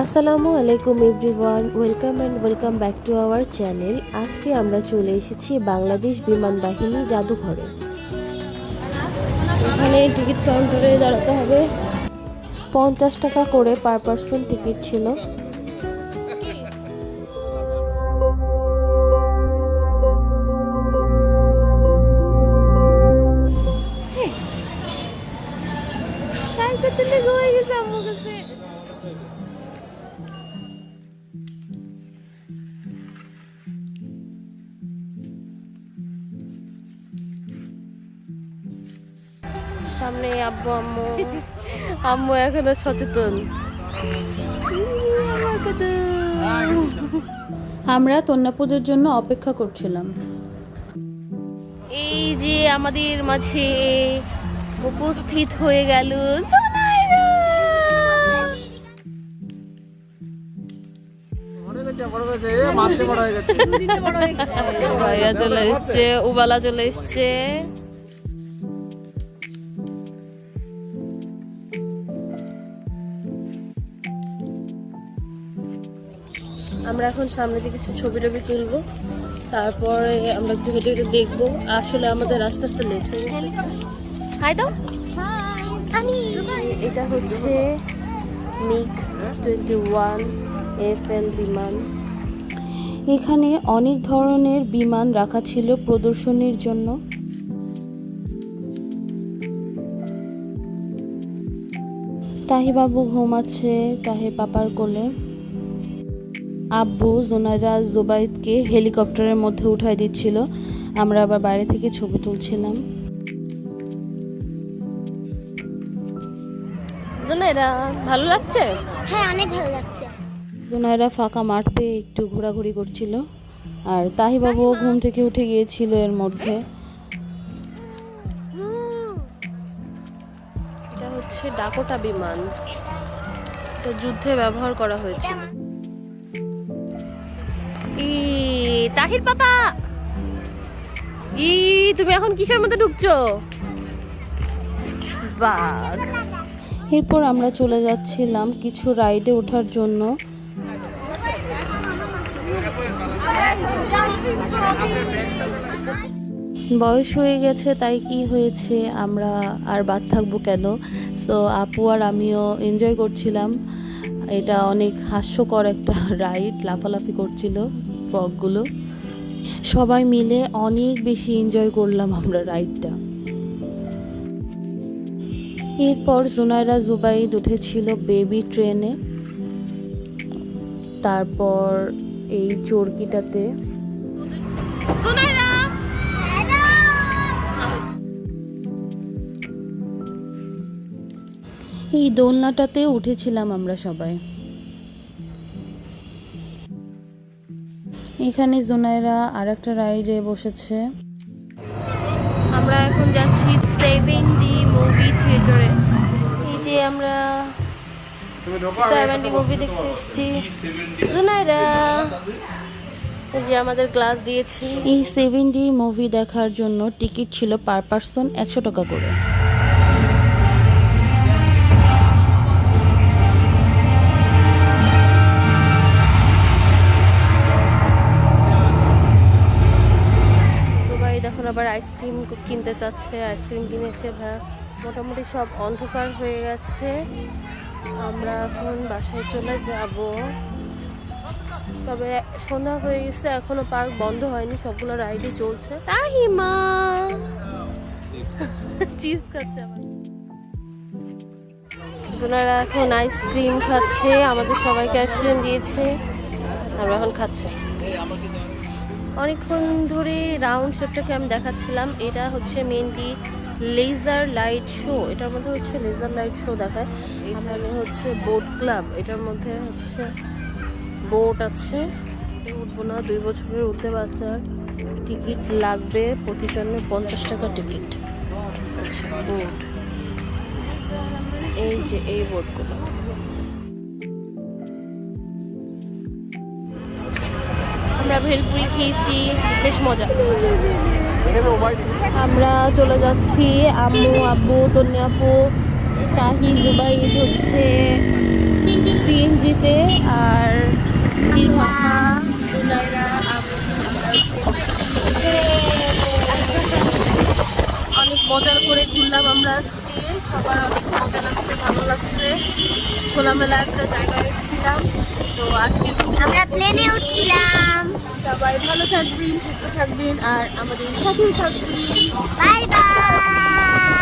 আসসালামু আলাইকুম everyone, welcome back to our channel. আজকে আমরা চলে এসেছি বাংলাদেশ বিমান বাহিনী জাদুঘরে। এখানে টিকিট কাউন্টারে দাঁড়াতে হবে। 50 টাকা করে পার পার্সন টিকিট ছিল। সামনে আম্মু এখনো সচেতন। আমরা তন্না পুজোর জন্য অপেক্ষা করছিলাম। এই যে আমাদের মাঝে উপস্থিত হয়ে গেল ভাইয়া চলে এসছে, উবালা চলে এসছে। আমরা এখন সামনে যে কিছু ছবি টবি তুলবো, তারপরে আমরা একটু হেঁটে হেঁটে দেখবো। আসলে আমাদের আস্তে আস্তে লেট হয়ে গেছে। হাই দাও। এটা হচ্ছে MiG-21 FL বিমান। এখানে অনেক ধরনের বিমান রাখা ছিল প্রদর্শনীর জন্য। তাহিবাবু ঘুমাচ্ছে তাহির পাপার কোলে। আব্বু জোনাইরা জুবাইদকে হেলিকপ্টারের মধ্যে উঠাই দিচ্ছিল। আমরা আবার বাইরে থেকে ছবি তুলছিলাম। জোনাইরা ভালো লাগছে? হ্যাঁ, অনেক ভালো লাগছে। জোনাইরা ফাঁকা মাঠ পেয়ে একটু ঘোরাঘুরি করছিল, আর তাহিবাবু ঘুম থেকে উঠে গিয়েছিল এর মধ্যে। এটা হচ্ছে ডাকোটা বিমান, এটা যুদ্ধে ব্যবহার করা হয়েছিল। তাহির পাপা, তুমি এখন কিসের মধ্যে ঢুকছো? বাঘ। এরপর আমরা চলে যাচ্ছিলাম কিছু রাইডে ওঠার জন্য। বয়স হয়ে গেছে, তাই কি হয়েছে, আমরা আর বাদ থাকবো কেন। সো আপু আর আমিও এনজয় করছিলাম। এটা অনেক হাস্যকর একটা রাইড, লাফালাফি করছিল ফ্রকগুলো। সবাই মিলে অনেক বেশি এনজয় করলাম আমরা রাইডটা। এরপর জুনাইরা জুবাইদ উঠেছিল বেবি ট্রেনে, তারপর এই চরকিটাতে। এই দোলনাটাতে উঠেছিলাম আমরা সবাই। এখানে জুনাইরা আর একটা রাইডে বসেছে। আমরা এখন যাচ্ছি 7D মুভি থিয়েটারে। এই যে আমরা 7D মুভি দেখতে এসেছি। জুনাইরা এই যে আমাদের ক্লাস দিয়েছি। এই 7D মুভি দেখার জন্য টিকিট ছিল পার পার্সন 100 টাকা করে। এখন আবার আইসক্রিম কিনতে চাচ্ছে, আইসক্রিম কিনেছে। মোটামুটি সব অন্ধকার হয়ে গেছে। আমরা এখন বাসায় চলে যাব। তবে সন্ধ্যা হয়ে গেছে, এখনো পার্ক বন্ধ হয়নি, সবগুলো রাইডই চলছে। তাহিমা চিপস খাচ্ছে আবার। জোনারা এখন আইসক্রিম খাচ্ছে, আমাদের সবাইকে আইসক্রিম দিয়েছে, আমরা এখন খাচ্ছে। অনেকক্ষণ ধরে রাউন্ড শেপটাকে আমি দেখাচ্ছিলাম। এটা হচ্ছে মেইনলি লেজার লাইট শো। এটার মধ্যে হচ্ছে লেজার লাইট শো দেখায়। এখানে হচ্ছে বোট ক্লাব, এটার মধ্যে হচ্ছে বোট আছে। উঠবো না, 2 বছরের উঠতে বাচ্চার টিকিট লাগবে, প্রতিজনে 50 টাকা টিকিট। আচ্ছা, বোট, এই যে এই বোটগুলো। আমরা ভেলপুরি খেয়েছি, বেশ মজা। আমরা চলে যাচ্ছি, আম্মু, আব্বু, তন্নি আপু, তাহি, জুবাইদ হচ্ছে সিএনজিতে। আর মামা, সুনাইরা, আমি, আমরা হচ্ছে অনেক মজা করে ঘুরলাম আমরা আজকে। সবার অনেক মজা লাগছে, ভালো লাগছে, খোলামেলা একটা জায়গায় এসেছিলাম। তো আজকে আমরা প্লেনে উঠছিলাম। সবাই ভালো থাকবেন, সুস্থ থাকবেন আর আমাদের সাথেই থাকবেন। Bye bye.